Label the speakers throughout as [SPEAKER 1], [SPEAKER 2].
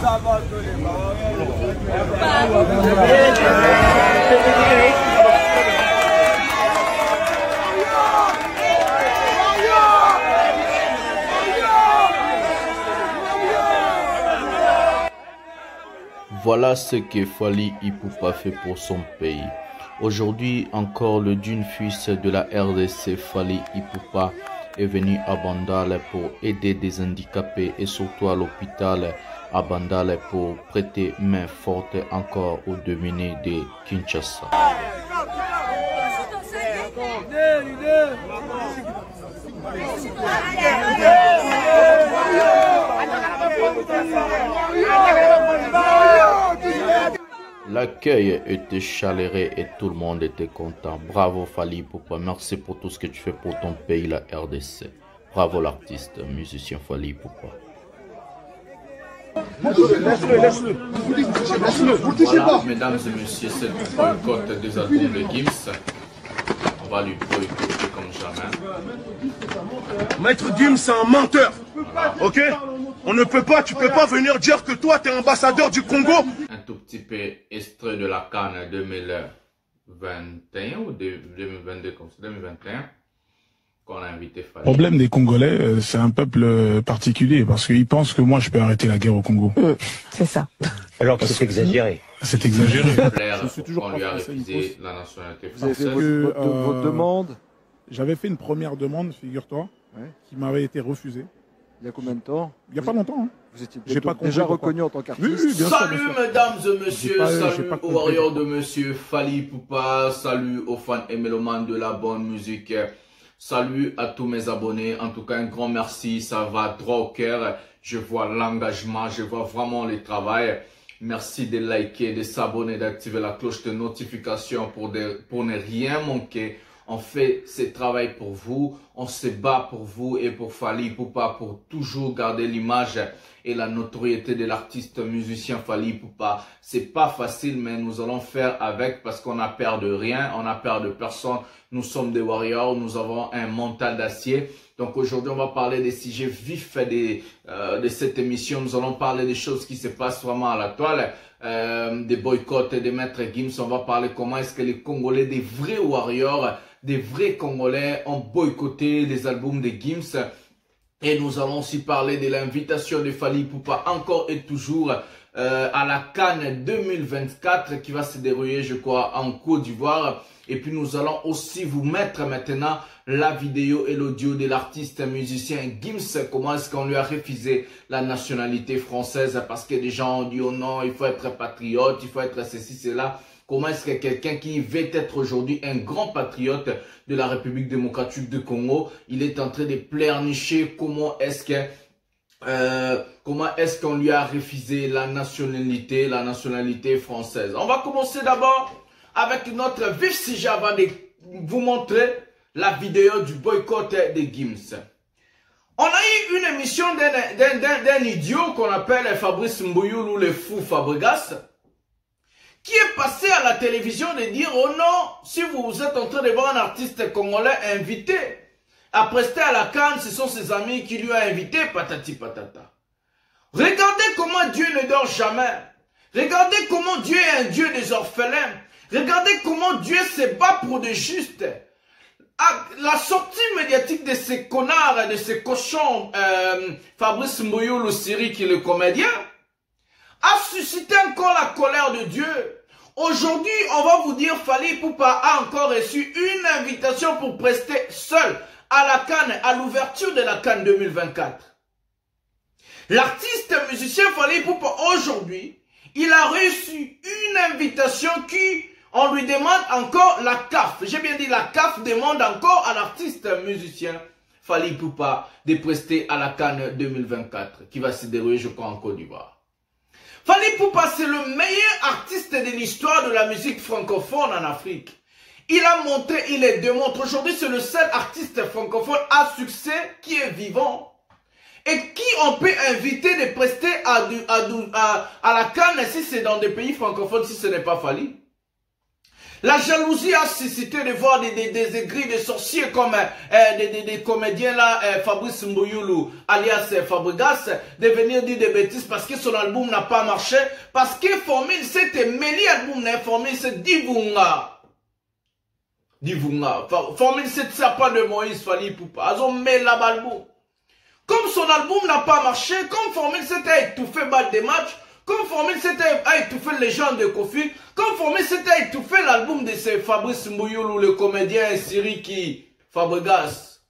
[SPEAKER 1] Ça va donner.
[SPEAKER 2] Voilà ce que Fally Ipupa fait pour son pays. Aujourd'hui encore, le d'une fils de la RDC, Fally Ipupa, est venu à Bandal pour aider des handicapés et surtout à l'hôpital à Bandal pour prêter main forte encore aux dominés de Kinshasa. L'accueil était chaleureux et tout le monde était content. Bravo Fally Ipupa, merci pour tout ce que tu fais pour ton pays, la RDC. Bravo l'artiste, musicien Fally Ipupa. Voilà, mesdames et messieurs, c'est le boycott des albums de Gims. On va lui boycotter comme jamais.
[SPEAKER 3] Maître Gims, c'est un menteur. Voilà. Ok? On ne peut pas, tu peux pas venir dire que toi, tu es ambassadeur du Congo.
[SPEAKER 2] Un tout petit peu extrait de la CAN 2021 ou 2022, comme c'est 2021, qu'on a invité Fally.
[SPEAKER 4] Le problème des Congolais, c'est un peuple particulier, parce qu'ils pensent que moi, je peux arrêter la guerre au Congo.
[SPEAKER 5] C'est ça.
[SPEAKER 6] Alors que c'est exagéré.
[SPEAKER 4] C'est exagéré.
[SPEAKER 2] Je suis toujours on lui a refusé la nationalité française.
[SPEAKER 1] Vous avez fait votre demande.
[SPEAKER 4] J'avais fait une première demande, figure-toi, qui m'avait été refusée.
[SPEAKER 1] Il y a combien de temps?
[SPEAKER 4] Il n'y a pas longtemps. Hein.
[SPEAKER 1] Vous étiez
[SPEAKER 4] déjà
[SPEAKER 1] reconnu en tant qu'artiste.
[SPEAKER 4] Oui, bien sûr,
[SPEAKER 2] salut mesdames et messieurs, salut aux warriors de monsieur Fally Ipupa, salut aux fans et mélomanes de la bonne musique, salut à tous mes abonnés, en tout cas un grand merci, ça va droit au cœur, je vois l'engagement, je vois vraiment le travail. Merci de liker, de s'abonner, d'activer la cloche de notification pour ne rien manquer. On fait ce travail pour vous, on se bat pour vous et pour Fally Ipupa pour toujours garder l'image et la notoriété de l'artiste musicien Fally Ipupa. C'est pas facile, mais nous allons faire avec parce qu'on a peur de rien, on a peur de personne. Nous sommes des warriors, nous avons un mental d'acier. Donc aujourd'hui, on va parler des sujets vifs de cette émission. Nous allons parler des choses qui se passent vraiment à la toile, des boycotts et des maîtres Gims. On va parler comment est-ce que les Congolais, des vrais warriors, des vrais Congolais ont boycotté les albums de Gims. Et nous allons aussi parler de l'invitation de Fally Ipupa encore et toujours à la CAN 2024 qui va se dérouler, je crois, en Côte d'Ivoire. Et puis nous allons aussi vous mettre maintenant la vidéo et l'audio de l'artiste musicien Gims. Comment est-ce qu'on lui a refusé la nationalité française parce que des gens ont dit oh non, il faut être patriote, il faut être ceci, cela. Comment est-ce que quelqu'un qui veut être aujourd'hui un grand patriote de la République démocratique du Congo, il est en train de pleurnicher comment est-ce qu'on lui a refusé la nationalité française. On va commencer d'abord avec notre vif sujet avant de vous montrer la vidéo du boycott de Gims. On a eu une émission d'un idiot qu'on appelle Fabrice Mboyoul ou le fou Fabregas, qui est passé à la télévision de dire oh non, si vous êtes en train de voir un artiste congolais invité à prester à la CAN, ce sont ses amis qui lui ont invité, patati patata. Regardez comment Dieu ne dort jamais. Regardez comment Dieu est un Dieu des orphelins. Regardez comment Dieu se bat pour des justes. La sortie médiatique de ces connards, de ces cochons, Fabrice Mboyoul, Siri, qui est le comédien, a suscité encore la colère de Dieu. Aujourd'hui, on va vous dire, Fally Ipupa a encore reçu une invitation pour prester seul à la CAN, à l'ouverture de la CAN 2024. L'artiste musicien Fally Ipupa, aujourd'hui, il a reçu une invitation qui, on lui demande encore la CAF. J'ai bien dit, la CAF demande encore à l'artiste musicien Fally Ipupa de prester à la CAN 2024, qui va se dérouler, je crois, en Côte d'Ivoire. Fally Ipupa, c'est le meilleur artiste de l'histoire de la musique francophone en Afrique. Il a montré, il le démontre. Aujourd'hui, c'est le seul artiste francophone à succès qui est vivant. Et qui on peut inviter de prester à la CAN si c'est dans des pays francophones, si ce n'est pas Fally. La jalousie a suscité de voir des aigris, des sorciers comme des comédiens là, Fabrice Mboyoulou, alias Fabregas, de venir dire des bêtises parce que son album n'a pas marché, parce que Formule 7 est mêlé album n'a Formule 7 Divunga. Divunga. Formule 7 ça pas de Moïse Fali Poupa. Ils ont mêlé l'album. Comme son album n'a pas marché, comme Formule 7 a étouffé balle des matchs, comme Formule 7 a étouffé les gens de Kofi, comme Formule 7 a étouffé l'album de Fabrice Mboyoulou, le comédien Siriki Fabregas.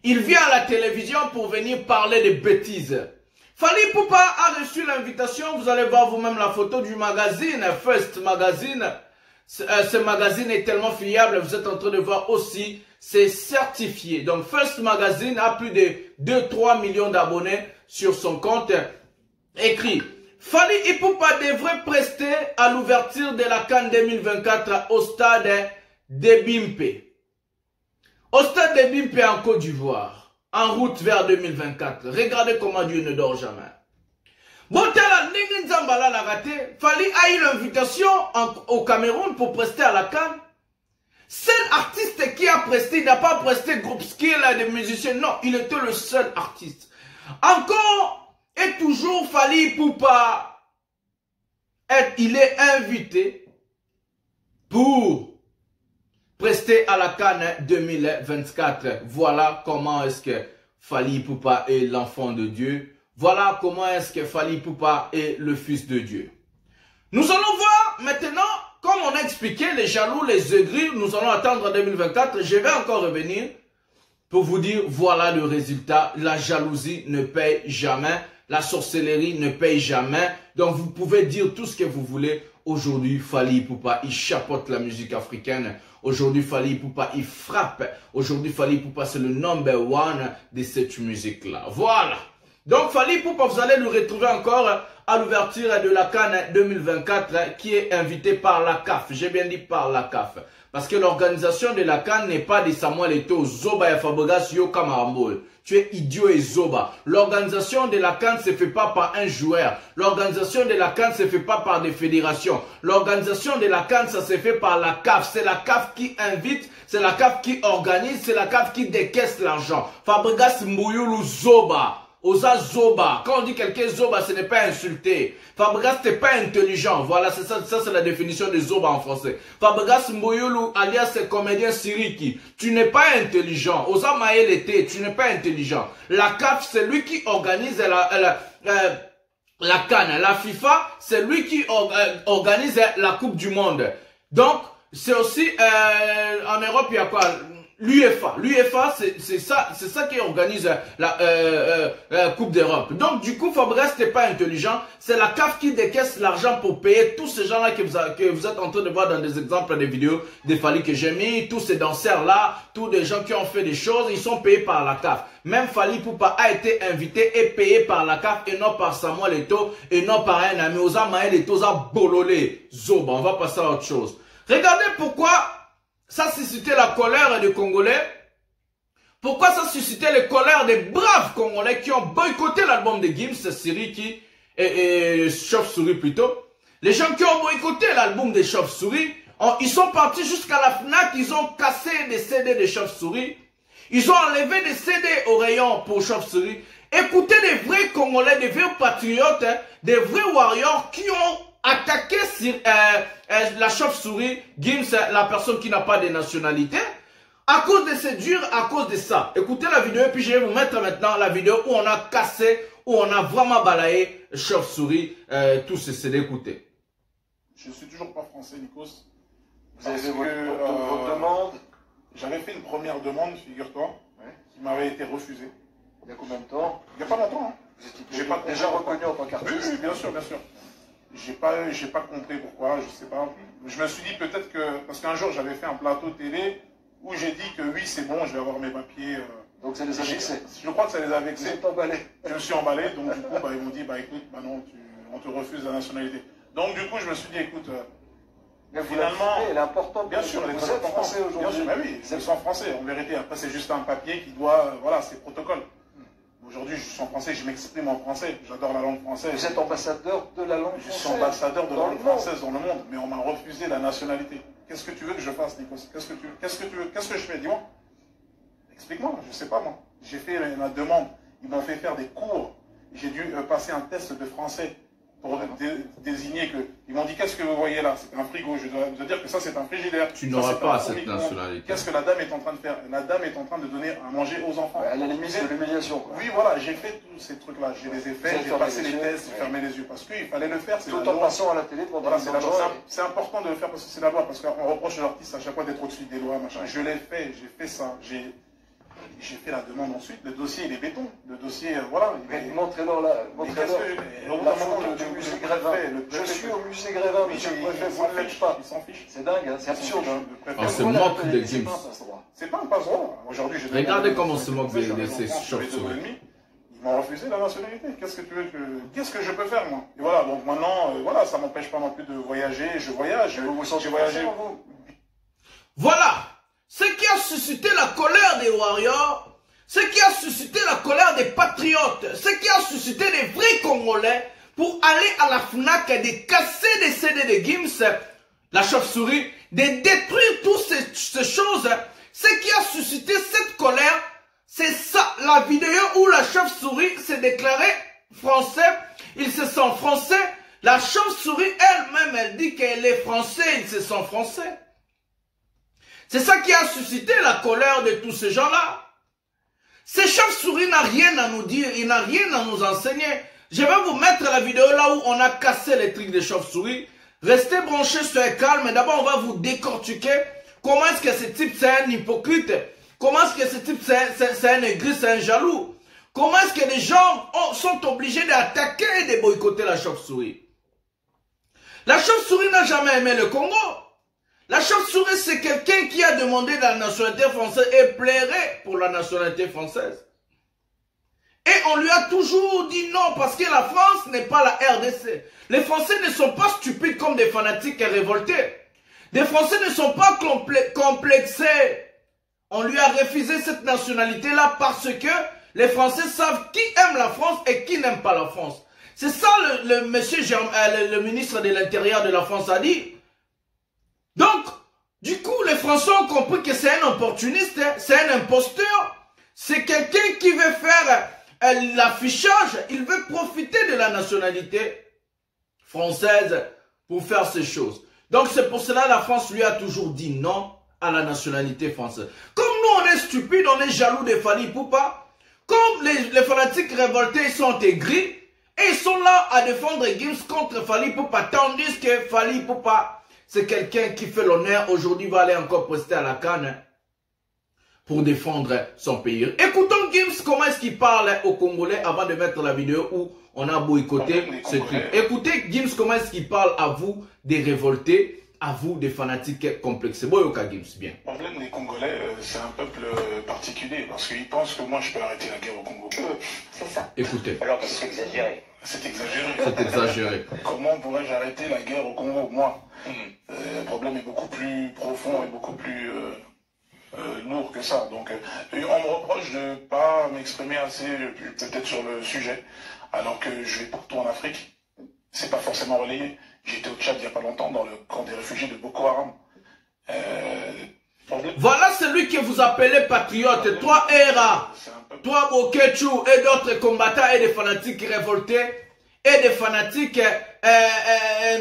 [SPEAKER 2] Il vient à la télévision pour venir parler de bêtises. Fali Poupa a reçu l'invitation, vous allez voir vous-même la photo du magazine, First Magazine. Ce magazine est tellement fiable, vous êtes en train de voir aussi, c'est certifié. Donc First Magazine a plus de 2-3 millions d'abonnés sur son compte. Écrit, Fali Ipupa devrait prester à l'ouverture de la CAN 2024 au stade de Bimpe. Au stade de Bimpe en Côte d'Ivoire, en route vers 2024. Regardez comment Dieu ne dort jamais. Bon, Nzambala l'a raté. Fali a eu l'invitation au Cameroun pour prester à la CAN. Seul artiste qui a presté, il n'a pas presté groupe skill des musiciens. Non, il était le seul artiste. Encore et toujours Fali Poupa, il est invité pour prester à la CAN 2024. Voilà comment est-ce que Fali Poupa est l'enfant de Dieu. Voilà comment est-ce que Fali Poupa est le fils de Dieu. Nous allons voir maintenant, comme on a expliqué, les jaloux, les aigris, nous allons attendre 2024. Je vais encore revenir pour vous dire, voilà le résultat. La jalousie ne paye jamais. La sorcellerie ne paye jamais. Donc vous pouvez dire tout ce que vous voulez. Aujourd'hui, Fali Poupa, il chapeaute la musique africaine. Aujourd'hui, Fali Poupa, il frappe. Aujourd'hui, Fali Poupa, c'est le number one de cette musique-là. Voilà. Donc Fali Poupa, vous allez le retrouver encore à l'ouverture de la CAN 2024 qui est invité par la CAF. J'ai bien dit par la CAF. Parce que l'organisation de la CAN n'est pas de Samuel Eto'o, Zoba et Fabregas, Yoka Marambol. Tu es idiot et Zoba. L'organisation de la CAN ne se fait pas par un joueur. L'organisation de la CAN ne se fait pas par des fédérations. L'organisation de la CAN, ça se fait par la CAF. C'est la CAF qui invite, c'est la CAF qui organise, c'est la CAF qui décaisse l'argent. Fabregas Mboyoulou Zoba. Oza Zoba. Quand on dit quelqu'un Zoba, ce n'est pas insulté. Fabregas n'est pas intelligent. Voilà, c'est ça c'est la définition de Zoba en français. Fabregas Mboyoulou, alias comédien Siriki. Tu n'es pas intelligent. Oza Maëlete, tu n'es pas intelligent. La CAF, c'est lui qui organise la CAN. La FIFA, c'est lui qui organise la Coupe du Monde. Donc, c'est aussi, en Europe, il y a quoi? L'UEFA, c'est ça qui organise la Coupe d'Europe. Donc, du coup, Fabregas n'est pas intelligent. C'est la CAF qui décaisse l'argent pour payer tous ces gens-là que vous êtes en train de voir dans des exemples des vidéos des Fali que j'ai mis. Tous ces danseurs-là, tous des gens qui ont fait des choses, ils sont payés par la CAF. Même Fali Poupa a été invité et payé par la CAF et non par Samuel Eto'o et non par un ami. Oza Maël Eto'o, Oza Bololé, Zoba. On va passer à autre chose. Regardez pourquoi ça suscitait la colère des Congolais. Pourquoi ça suscitait la colère des braves Congolais qui ont boycotté l'album de Gims, Siriki et Chauve-souris plutôt. Les gens qui ont boycotté l'album de Chauve-souris, ils sont partis jusqu'à la FNAC, ils ont cassé des CD de Chauve-souris. Ils ont enlevé des CD au rayon pour Chauve-souris. Écoutez des vrais Congolais, des vrais patriotes, des vrais warriors qui ont attaqué sur la chauve-souris, Gims, la personne qui n'a pas de nationalité, à cause de ces durs, à cause de ça. Écoutez la vidéo et puis je vais vous mettre maintenant la vidéo où on a cassé, où on a vraiment balayé chauve-souris, tous ces CD. Écoutez.
[SPEAKER 5] Je suis toujours pas français, Nikos.
[SPEAKER 1] Vous avez fait votre demande?
[SPEAKER 5] J'avais fait une première demande, figure-toi, qui m'avait été refusée.
[SPEAKER 1] Il y a combien de temps?
[SPEAKER 5] Il n'y a pas longtemps. Hein.
[SPEAKER 1] J'ai pas déjà reconnu en tant qu'artiste.
[SPEAKER 5] Oui, bien sûr, bien sûr. J'ai pas compris pourquoi, je sais pas. Je me suis dit peut-être que, parce qu'un jour j'avais fait un plateau télé où j'ai dit que oui c'est bon, je vais avoir mes papiers.
[SPEAKER 1] Donc ça les a vexés?
[SPEAKER 5] Je crois que ça les a vexés.
[SPEAKER 1] Vous êtes emballé?
[SPEAKER 5] Je me suis emballé, donc du coup ils m'ont dit écoute, non, on te refuse la nationalité. Donc du coup je me suis dit écoute,
[SPEAKER 1] mais
[SPEAKER 5] finalement,
[SPEAKER 1] elle est importante.
[SPEAKER 5] Bien sûr,
[SPEAKER 1] vous êtes français aujourd'hui.
[SPEAKER 5] Bien sûr, mais oui, c'est sans français. En vérité, après c'est juste un papier qui doit, voilà, c'est protocole. Aujourd'hui, je suis en français, je m'exprime en français. J'adore la langue française.
[SPEAKER 1] Vous êtes ambassadeur de la langue française.
[SPEAKER 5] Je suis ambassadeur de la langue française dans le monde, mais on m'a refusé la nationalité. Qu'est-ce que tu veux que je fasse, Nikos? Qu'est-ce que je fais? Dis-moi. Explique-moi, je ne sais pas moi. J'ai fait la demande. Ils m'ont fait faire des cours. J'ai dû passer un test de français pour désigner que... Ils m'ont dit, qu'est-ce que vous voyez là? C'est un frigo. Je dois vous dire que ça, c'est un frigidaire.
[SPEAKER 2] Tu n'auras pas cette nationalité.
[SPEAKER 5] Qu'est-ce que la dame est en train de faire? La dame est en train de donner à manger aux enfants.
[SPEAKER 1] À la limite de l'humiliation.
[SPEAKER 5] Oui, voilà, j'ai fait tous ces trucs-là. Je les ai faits, j'ai passé les tests, j'ai fermé les yeux. Parce qu'il fallait le faire.
[SPEAKER 1] Tout en passant à la télé devant
[SPEAKER 5] voilà, c'est important de le faire parce que c'est la loi. Parce qu'on reproche aux artistes à chaque fois d'être au-dessus des lois, machin. Je l'ai fait, j'ai fait ça. J'ai fait la demande ensuite, le dossier il est béton, le dossier, voilà.
[SPEAKER 1] Montrez-leur là, montrez-leur la photo du musée Grévin. Je suis au musée Grévin, mais je préfère, ça ne fiche pas.
[SPEAKER 5] Ils s'en fichent.
[SPEAKER 1] C'est dingue, hein, c'est absurde.
[SPEAKER 2] On se moque de Gims.
[SPEAKER 5] C'est pas un passe-droit. Aujourd'hui,
[SPEAKER 2] regardez comment on se moque de ces chauves-souris.
[SPEAKER 5] Ils m'ont refusé la nationalité. Qu'est-ce que tu veux que... Qu'est-ce que je peux faire, moi? Et voilà, donc maintenant, voilà, ça m'empêche pas non plus de voyager. Je voyage, j'ai voyagé.
[SPEAKER 2] Voilà! Ce qui a suscité la colère des Warriors, ce qui a suscité la colère des patriotes, ce qui a suscité les vrais Congolais pour aller à la FNAC et de casser des CD de Gims, la chauve-souris, de détruire toutes ces choses, ce qui a suscité cette colère, c'est ça, la vidéo où la chauve-souris s'est déclarée français, il se sent français, la chauve-souris elle-même, elle dit qu'elle est français, il se sent français. C'est ça qui a suscité la colère de tous ces gens-là. Ces chauves-souris n'a rien à nous dire, il n'a rien à nous enseigner. Je vais vous mettre la vidéo là où on a cassé les trucs des chauves-souris. Restez branchés sur un calme. D'abord, on va vous décortiquer comment est-ce que ce type c'est un hypocrite. Comment est-ce que ce type c'est un aigri, c'est un jaloux. Comment est-ce que les gens sont obligés d'attaquer et de boycotter la chauve-souris. La chauve-souris n'a jamais aimé le Congo. La chauve-souris, c'est quelqu'un qui a demandé la nationalité française et plairait pour la nationalité française. Et on lui a toujours dit non parce que la France n'est pas la RDC. Les Français ne sont pas stupides comme des fanatiques et révoltés. Les Français ne sont pas complexés. On lui a refusé cette nationalité-là parce que les Français savent qui aime la France et qui n'aime pas la France. C'est ça le ministre de l'Intérieur de la France a dit. Donc, du coup, les Français ont compris que c'est un opportuniste, c'est un imposteur. C'est quelqu'un qui veut faire l'affichage, il veut profiter de la nationalité française pour faire ces choses. Donc, c'est pour cela que la France lui a toujours dit non à la nationalité française. Comme nous, on est stupides, on est jaloux de Fally Ipupa. Comme les fanatiques révoltés, ils sont aigris. Et ils sont là à défendre Gims contre Fally Ipupa. Tandis que Fally Ipupa... c'est quelqu'un qui fait l'honneur, aujourd'hui va aller encore prester à la CAN pour défendre son pays. Écoutons Gims, comment est-ce qu'il parle aux Congolais avant de mettre la vidéo où on a boycotté ce truc. Écoutez Gims, comment est-ce qu'il parle à vous des révoltés, à vous des fanatiques complexés. Boyoka Gims, bien.
[SPEAKER 5] Le problème des Congolais, c'est un peuple particulier parce qu'ils pensent que moi je peux arrêter la guerre au Congo.
[SPEAKER 6] C'est ça.
[SPEAKER 2] Écoutez.
[SPEAKER 6] Alors que c'est exagéré.
[SPEAKER 5] C'est exagéré.
[SPEAKER 2] C'est exagéré.
[SPEAKER 5] Comment pourrais-je arrêter la guerre au Congo, moi? Le problème est beaucoup plus profond et beaucoup plus lourd que ça. Donc, on me reproche de ne pas m'exprimer assez, peut-être sur le sujet, alors que je vais partout en Afrique. C'est pas forcément relayé. J'étais au Tchad il n'y a pas longtemps, dans le camp des réfugiés de Boko Haram.
[SPEAKER 2] Voilà celui que vous appelez patriote. Toi, Era, toi, Bokechu, et d'autres combattants et des fanatiques révoltés, et des fanatiques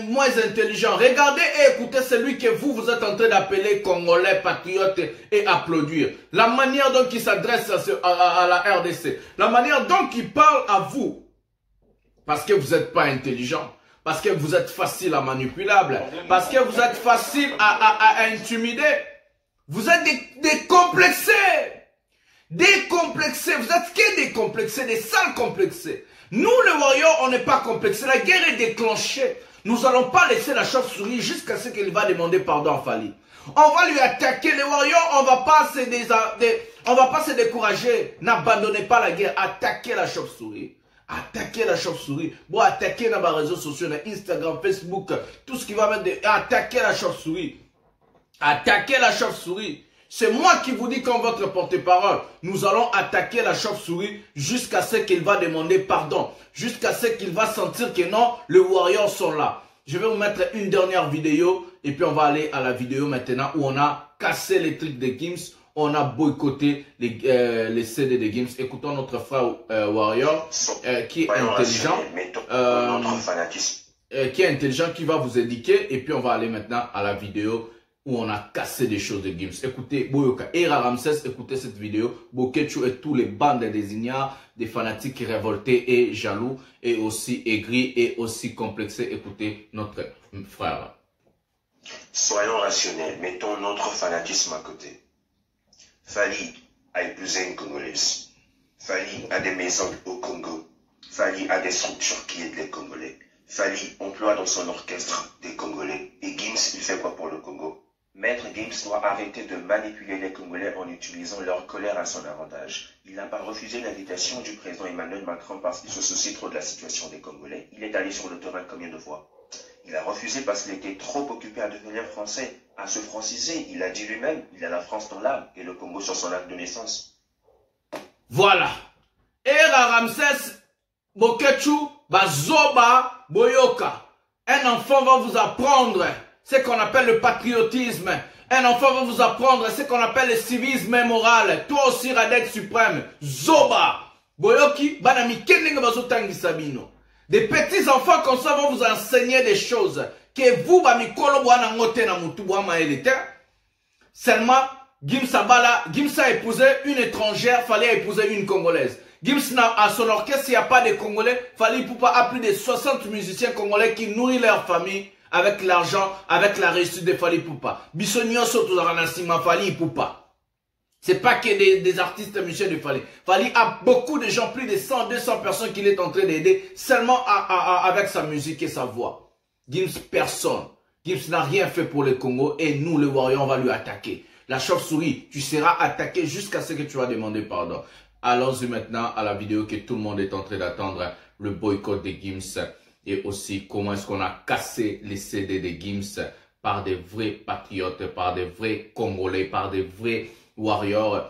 [SPEAKER 2] moins intelligents. Regardez et écoutez celui que vous êtes en train d'appeler Congolais, patriote et applaudir. La manière dont il s'adresse à la RDC. La manière dont il parle à vous. Parce que vous n'êtes pas intelligent. Parce que vous êtes facile à manipulable. Parce que vous êtes facile à intimider. Vous êtes décomplexés. Décomplexés. Vous êtes que décomplexés, des sales complexés. Nous, les Warriors, on n'est pas complexés. La guerre est déclenchée. Nous n'allons pas laisser la chauve-souris jusqu'à ce qu'il va demander pardon à Fally. On va lui attaquer. Les Warriors, on va pas se décourager. N'abandonnez pas la guerre. Attaquez la chauve-souris. Attaquer la chauve-souris. Bon, attaquer dans les réseaux sociaux, dans Instagram, Facebook, tout ce qui va mettre de... Attaquer la chauve-souris. Attaquer la chauve-souris. C'est moi qui vous dis comme votre porte-parole. Nous allons attaquer la chauve-souris jusqu'à ce qu'il va demander pardon. Jusqu'à ce qu'il va sentir que non, les Warriors sont là. Je vais vous mettre une dernière vidéo et puis on va aller à la vidéo maintenant où on a cassé les trucs de Gims. On a boycotté les CD de Gims. Écoutons notre frère Warrior qui est intelligent. Qui est intelligent, qui va vous éduquer. Et puis on va aller maintenant à la vidéo où on a cassé des choses de Gims. Écoutez, Boyoka et Ramsès, écoutez cette vidéo. Bokechu et tous les bandes désignards, des fanatiques révoltés et jaloux, et aussi aigris et aussi complexés. Écoutez notre frère.
[SPEAKER 7] Soyons rationnels, mettons notre fanatisme à côté. Fally a épousé une Congolaise. Fally a des maisons au Congo. Fally a des structures qui aident les Congolais. Fally emploie dans son orchestre des Congolais. Et Gims, il fait quoi pour le Congo? Maître Gims doit arrêter de manipuler les Congolais en utilisant leur colère à son avantage. Il n'a pas refusé l'invitation du président Emmanuel Macron parce qu'il se soucie trop de la situation des Congolais. Il est allé sur le terrain combien de fois? Il a refusé parce qu'il était trop occupé à devenir français, à se franciser. Il a dit lui-même, il a la France dans l'âme et le Congo sur son acte de naissance.
[SPEAKER 2] Voilà. Era Ramsès, Bokechu, Bazoba, Boyoka. Un enfant va vous apprendre ce qu'on appelle le patriotisme. Un enfant va vous apprendre ce qu'on appelle le civisme moral. Toi aussi, Radek suprême. Zoba. Boyoki, Banami, Kenning Bazotangi Sabino. Des petits enfants comme ça vont vous enseigner des choses. Que vous, Bamikolo, Boana Ngote, Namutu, Boama et seulement, Gims a épousé une étrangère, fallait épouser une Congolaise. Gims à son orchestre, il n'y a pas de Congolais, fallait pouvoir appeler des 60 musiciens congolais qui nourrissent leur famille avec l'argent, avec la réussite de Fally Ipupa. Bissonio surtout dans la Fally Ipupa. C'est pas que des artistes musiciens de Fally. Fally a beaucoup de gens, plus de 100, 200 personnes qu'il est en train d'aider seulement avec sa musique et sa voix. Gims, personne. Gims n'a rien fait pour le Congo et nous, les Warriors, on va lui attaquer. La chauve-souris, tu seras attaqué jusqu'à ce que tu vas demander pardon. Allons-y maintenant à la vidéo que tout le monde est en train d'attendre, le boycott de Gims et aussi comment est-ce qu'on a cassé les CD de Gims par des vrais patriotes, par des vrais Congolais, par des vrais Warriors.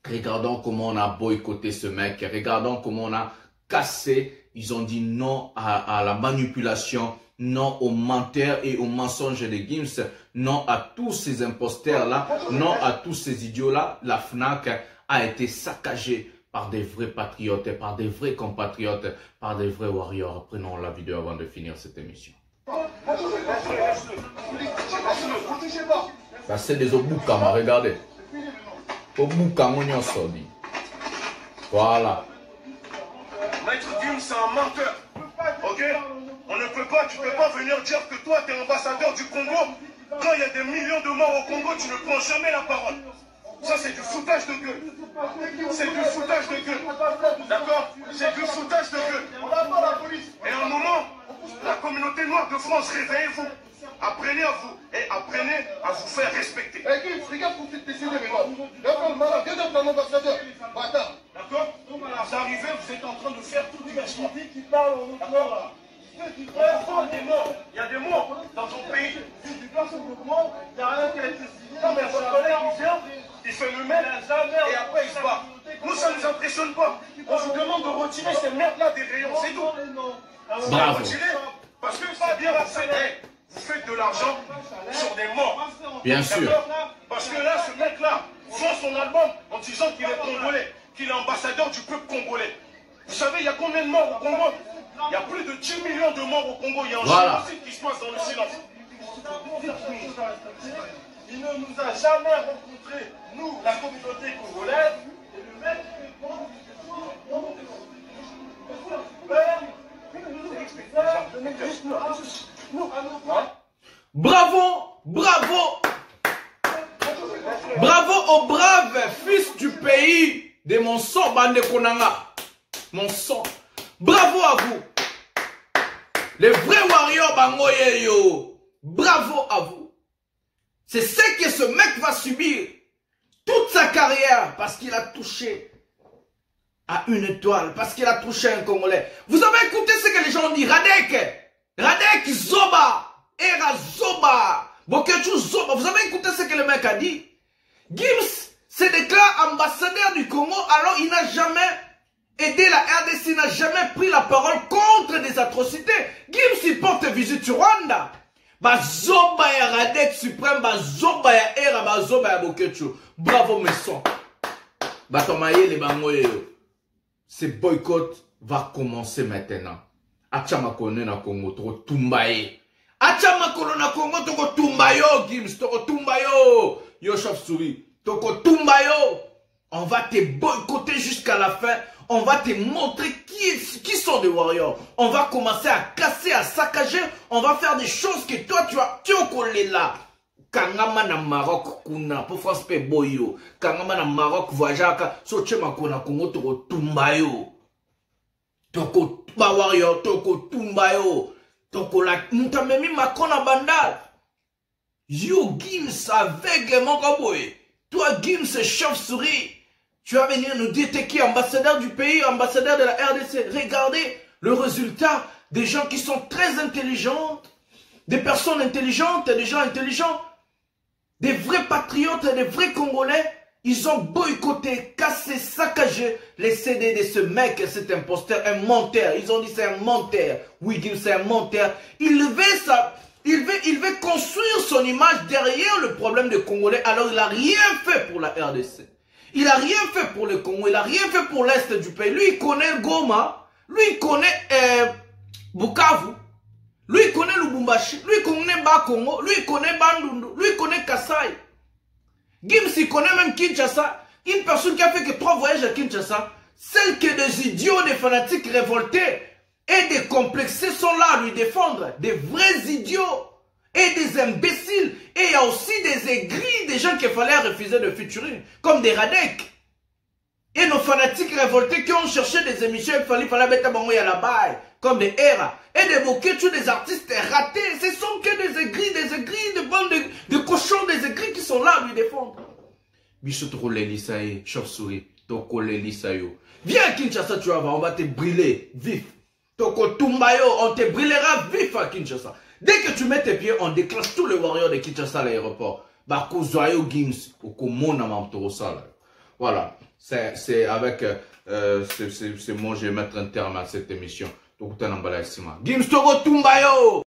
[SPEAKER 2] Regardons comment on a boycotté ce mec, regardons comment on a cassé, ils ont dit non à la manipulation, non aux menteurs et aux mensonges de Gims, non à tous ces imposteurs-là, non à tous ces idiots-là. La FNAC a été saccagée par des vrais patriotes, par des vrais compatriotes, par des vrais warriors. Prenons la vidéo avant de finir cette émission. Ça c'est des Oboukama, regardez. Oboukama, on sorti. Voilà.
[SPEAKER 3] Maître Gims, c'est un menteur. Ok? On ne peut pas, tu ne peux pas venir dire que toi, tu es ambassadeur du Congo. Quand il y a des millions de morts au Congo, tu ne prends jamais la parole. Ça, c'est du foutage de gueule. C'est du foutage de gueule. D'accord? C'est du foutage de gueule. Et à un moment, la communauté noire de France, réveillez-vous. Apprenez à vous. Et apprenez à vous faire respecter.
[SPEAKER 1] Regarde pour cette décision maintenant. Viens dans ton ambassadeur.
[SPEAKER 3] D'accord? Vous arrivez, vous êtes en train de faire tout du méchant.
[SPEAKER 1] Qui parle au
[SPEAKER 3] D'accord? Il y a des morts dans ton pays.
[SPEAKER 1] Si tu passes au mouvement, il n'y a rien qui a été signé.
[SPEAKER 3] Non, mais votre collègue, il vient, il fait le même, et après il se bat. Nous, ça ne nous impressionne pas. On vous demande de retirer ces merdes-là des rayons, c'est tout.
[SPEAKER 2] Bravo.
[SPEAKER 3] Parce que c'est bien fait. Vous faites de l'argent sur des morts.
[SPEAKER 2] Bien sûr.
[SPEAKER 3] Parce que là, ce mec-là vend son album en disant qu'il est congolais, qu'il est ambassadeur du peuple congolais. Vous savez, il y a combien de morts au Congo? Il y a plus de 10 millions de morts au Congo. Il y a un génocide qui se passe dans le silence.
[SPEAKER 1] Il ne nous a jamais rencontrés, nous, la communauté congolaise, et le mec
[SPEAKER 2] Bravo, bravo, bravo aux braves fils du pays de mon sang, Bande Konanga. Mon sang. Bravo à vous. Les vrais warriors Bangoyeyo. Bravo à vous. C'est ce que ce mec va subir toute sa carrière parce qu'il a touché à une étoile, parce qu'il a touché un Congolais. Vous avez écouté ce que les gens ont dit? Radek Zoba, Era Zoba, Bokechu Zoba. Vous avez écouté ce que le mec a dit? Gims se déclare ambassadeur du Congo, alors il n'a jamais aidé la RDC, il n'a jamais pris la parole contre des atrocités. Gims, il porte visite sur Rwanda. Bazoba ya Radek Suprême, bazoba ya Era, bazoba ya Bokecho. Bravo mes sons. Batomaye les bangoye. Ce boycott va commencer maintenant. Achamakone na Congo, toko tumbaye. Achamakone na Congo, toko tumbayo, Gims, toko tumbayo. Yo chauve-souris, toko tumbayo. On va te boycotter jusqu'à la fin. On va te montrer qui sont des warriors. On va commencer à casser, à saccager. On va faire des choses que toi, tu as collé là. Kangama na Maroc, kuna. Pour France, pe boyo. Kangama na Maroc, voyaka. Sochema kona Congo, toko tumbayo. Toko ba warrior, toko tumbayo. Toko la. Ntamemi makona bandal. Yo, Gims, aveuglement comme boy. Toi, Gims, chauve-souris. Tu vas venir nous dire t'es qui, ambassadeur du pays, ambassadeur de la RDC. Regardez le résultat des gens qui sont très intelligents, des personnes intelligentes, des gens intelligents, des vrais patriotes, des vrais Congolais. Ils ont boycotté, cassé, saccagé les CD de ce mec, cet imposteur, un menteur. Ils ont dit c'est un menteur. Oui, c'est un menteur. Il veut construire son image derrière le problème des Congolais. Alors il n'a rien fait pour la RDC. Il n'a rien fait pour le Congo, il n'a rien fait pour l'Est du pays. Lui, il connaît Goma, lui, il connaît Bukavu, lui, il connaît Lubumbashi, lui, il connaît Bakongo, lui, il connaît Bandundu, lui, il connaît Kassai. Gims, il connaît même Kinshasa. Une personne qui a fait que 3 voyages à Kinshasa, celle que des idiots, des fanatiques révoltés et des complexés sont là à lui défendre. Des vrais idiots et des imbéciles. Et il y a aussi des aigris, des gens qu'il fallait refuser de featuring, comme des Radek. Et nos fanatiques révoltés qui ont cherché des émissions, il fallait mettre à la baille, comme des Era. Et des Bokecho, des artistes ratés. Ce sont que des aigris, de bandes de cochons, des aigris qui sont là à lui défendre. Bichot Rolelisaye, chauve-souris, Toko Lelisayo. Viens à Kinshasa, tu vas voir, on va te brûler vif. Toko Tumbayo, on te brûlera vif à Kinshasa. Dès que tu mets tes pieds, on déclenche tous les warriors de Kinshasa à l'aéroport. Bako Zoyo Gims, Okomona Mamtorosa. Voilà, c'est avec c'est moi, je vais mettre un terme à cette émission. Gims Togo Tumbayo.